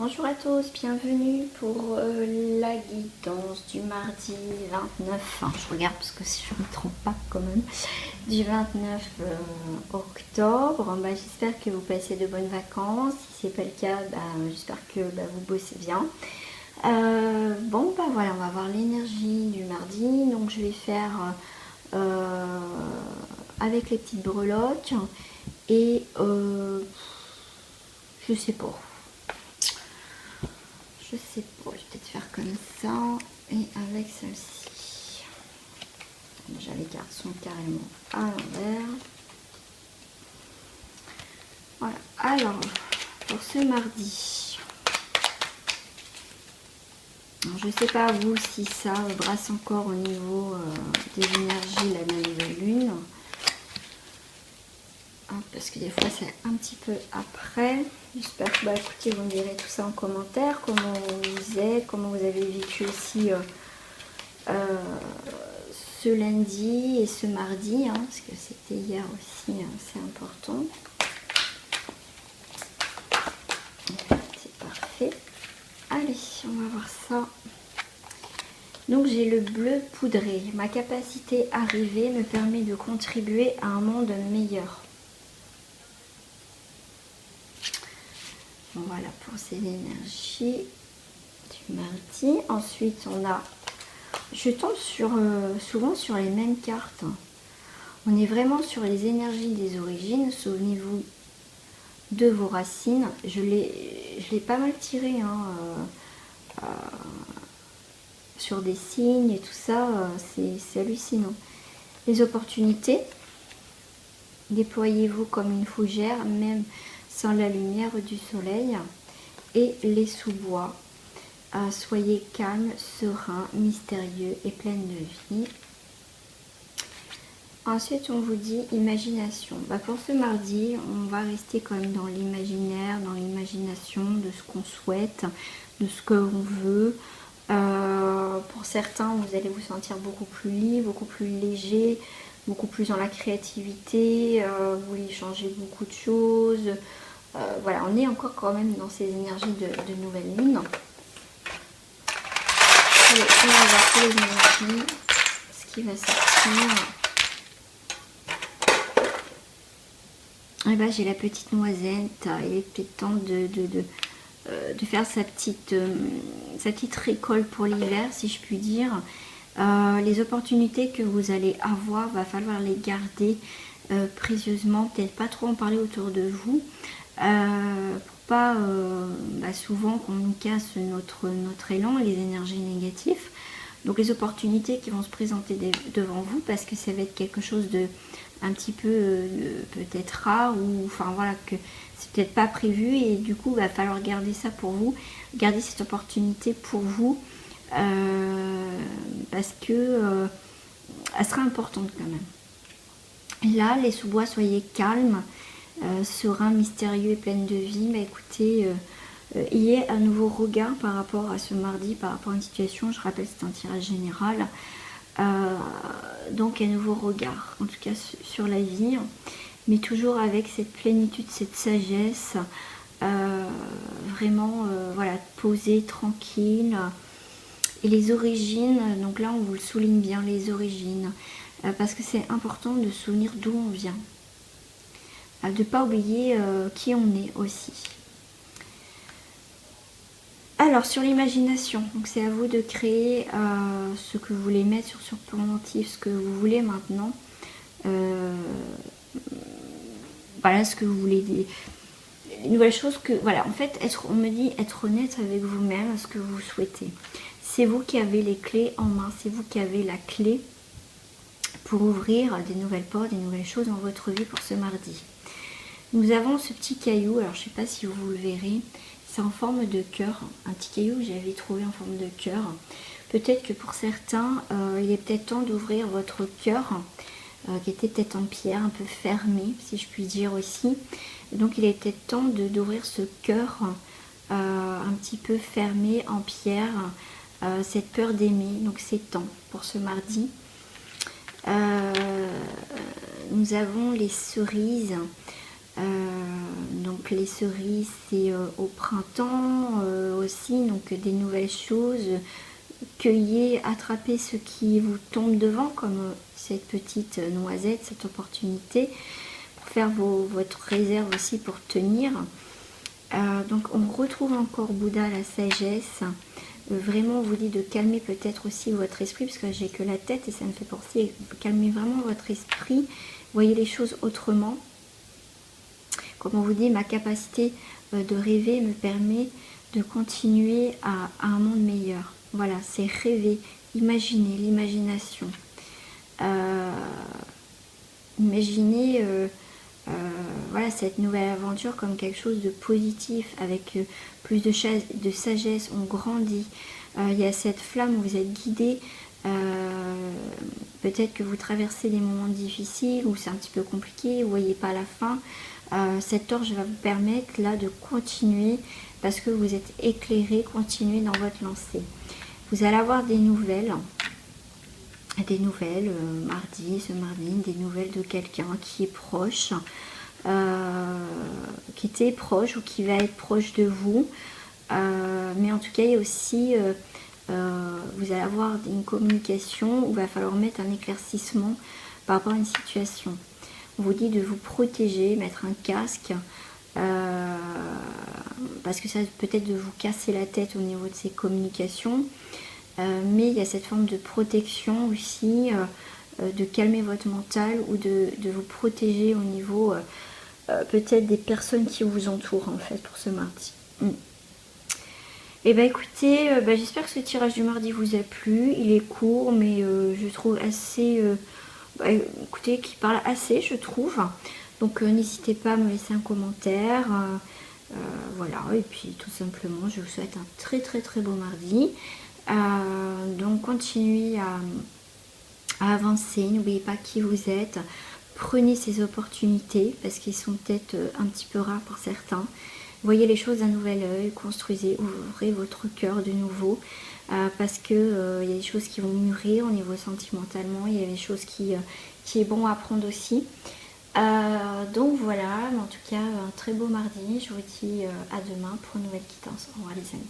Bonjour à tous, bienvenue pour la guidance du mardi 29, je regarde parce que si je ne me trompe pas quand même, du 29 octobre. J'espère que vous passez de bonnes vacances. Si c'est pas le cas, j'espère que vous bossez bien. Voilà, on va voir l'énergie du mardi. Donc je vais faire avec les petites breloques et je sais pas. Je sais pas, je vais peut-être faire comme ça et avec celle-ci. Déjà les cartes sont carrément à l'envers. Voilà, alors pour ce mardi, je ne sais pas vous si ça brasse encore au niveau des énergies la nouvelle lune. Parce que des fois c'est un petit peu après. J'espère que écoutez, vous me direz tout ça en commentaire, comment vous êtes, comment vous avez vécu aussi ce lundi et ce mardi, parce que c'était hier aussi, c'est important. C'est parfait. Allez, on va voir ça. Donc j'ai le bleu poudré. Ma capacité arrivée me permet de contribuer à un monde meilleur. Voilà pour ces énergies du mardi. Ensuite, on a... Je tombe souvent sur les mêmes cartes. On est vraiment sur les énergies des origines. Souvenez-vous de vos racines. Je l'ai pas mal tiré sur des signes et tout ça. C'est hallucinant. Les opportunités. Déployez-vous comme une fougère, même sans la lumière du soleil. Et les sous-bois. Soyez calme, serein, mystérieux et plein de vie. Ensuite, on vous dit imagination. Pour ce mardi, on va rester quand même dans l'imaginaire, dans l'imagination de ce qu'on souhaite, de ce que l'on veut. Pour certains, vous allez vous sentir beaucoup plus libre, beaucoup plus léger, beaucoup plus dans la créativité. Vous voulez changer beaucoup de choses. Voilà, on est encore quand même dans ces énergies de nouvelle lune. Et on va voir pour les énergies, ce qui va sortir. J'ai la petite noisette. Il est peut-être temps de faire sa petite récolte pour l'hiver, si je puis dire. Les opportunités que vous allez avoir, va falloir les garder précieusement, peut-être pas trop en parler autour de vous, pour pas souvent qu'on nous casse notre élan et les énergies négatives. Donc les opportunités qui vont se présenter devant vous, parce que ça va être quelque chose de un petit peu peut-être rare, ou enfin voilà, que c'est peut-être pas prévu, et du coup va falloir garder ça pour vous, garder cette opportunité pour vous, parce que elle sera importante quand même. Là, les sous-bois, soyez calmes, serein, mystérieux et pleine de vie. Écoutez, ayez un nouveau regard par rapport à ce mardi, par rapport à une situation. Je rappelle, c'est un tirage général. Donc un nouveau regard, en tout cas sur la vie, mais toujours avec cette plénitude, cette sagesse, vraiment voilà, posée, tranquille. Et les origines, donc là on vous le souligne bien, les origines, parce que c'est important de se souvenir d'où on vient, de ne pas oublier qui on est aussi. Alors sur l'imagination, donc c'est à vous de créer ce que vous voulez mettre sur pendentif, ce que vous voulez maintenant. Voilà ce que vous voulez dire. Une nouvelle chose que, voilà, en fait, on me dit être honnête avec vous-même, ce que vous souhaitez. C'est vous qui avez les clés en main, c'est vous qui avez la clé pour ouvrir des nouvelles portes, des nouvelles choses dans votre vie pour ce mardi. Nous avons ce petit caillou, alors je ne sais pas si vous le verrez, c'est en forme de cœur, un petit caillou que j'avais trouvé en forme de cœur. Peut-être que pour certains, il est peut-être temps d'ouvrir votre cœur, qui était peut-être en pierre, un peu fermé, si je puis dire aussi. Donc il est peut-être temps d'ouvrir ce cœur un petit peu fermé en pierre, cette peur d'aimer. Donc c'est temps pour ce mardi. Nous avons les cerises. Donc donc les cerises c'est au printemps aussi, donc des nouvelles choses. Cueillez, attrapez ce qui vous tombe devant, comme cette petite noisette, cette opportunité, pour faire votre réserve aussi pour tenir. Donc on retrouve encore Bouddha, la sagesse. Vraiment, on vous dit de calmer peut-être aussi votre esprit, parce que j'ai que la tête et ça me fait penser, calmez vraiment votre esprit, voyez les choses autrement. Comme on vous dit, ma capacité de rêver me permet de continuer à un monde meilleur. Voilà, c'est rêver, imaginer, l'imagination. Imaginez voilà, cette nouvelle aventure comme quelque chose de positif, avec plus de sagesse, on grandit. Il y a cette flamme où vous êtes guidé. Peut-être que vous traversez des moments difficiles où c'est un petit peu compliqué, vous ne voyez pas la fin. Cette torche va vous permettre là de continuer parce que vous êtes éclairé, continuez dans votre lancée. Vous allez avoir des nouvelles mardi, ce mardi, des nouvelles de quelqu'un qui est proche, qui était proche ou qui va être proche de vous. Mais en tout cas, il y a aussi, vous allez avoir une communication où il va falloir mettre un éclaircissement par rapport à une situation. On vous dit de vous protéger, mettre un casque, parce que ça peut-être de vous casser la tête au niveau de ces communications. Mais il y a cette forme de protection aussi, de calmer votre mental ou de vous protéger au niveau peut-être des personnes qui vous entourent en fait pour ce mardi. Et bah écoutez, j'espère que ce tirage du mardi vous a plu. Il est court mais je trouve assez, écoutez, qui parle assez je trouve. Donc n'hésitez pas à me laisser un commentaire. Voilà, et puis tout simplement je vous souhaite un très très très beau mardi. Donc continuez à avancer, n'oubliez pas qui vous êtes, prenez ces opportunités parce qu'ils sont peut-être un petit peu rares pour certains. Voyez les choses d'un nouvel œil, construisez, ouvrez votre cœur de nouveau parce que il y a des choses qui vont mûrir au niveau sentimentalement, il y a des choses qui est bon à prendre aussi. Donc voilà, mais en tout cas un très beau mardi, je vous dis à demain pour une nouvelle quittance. Au revoir les amis.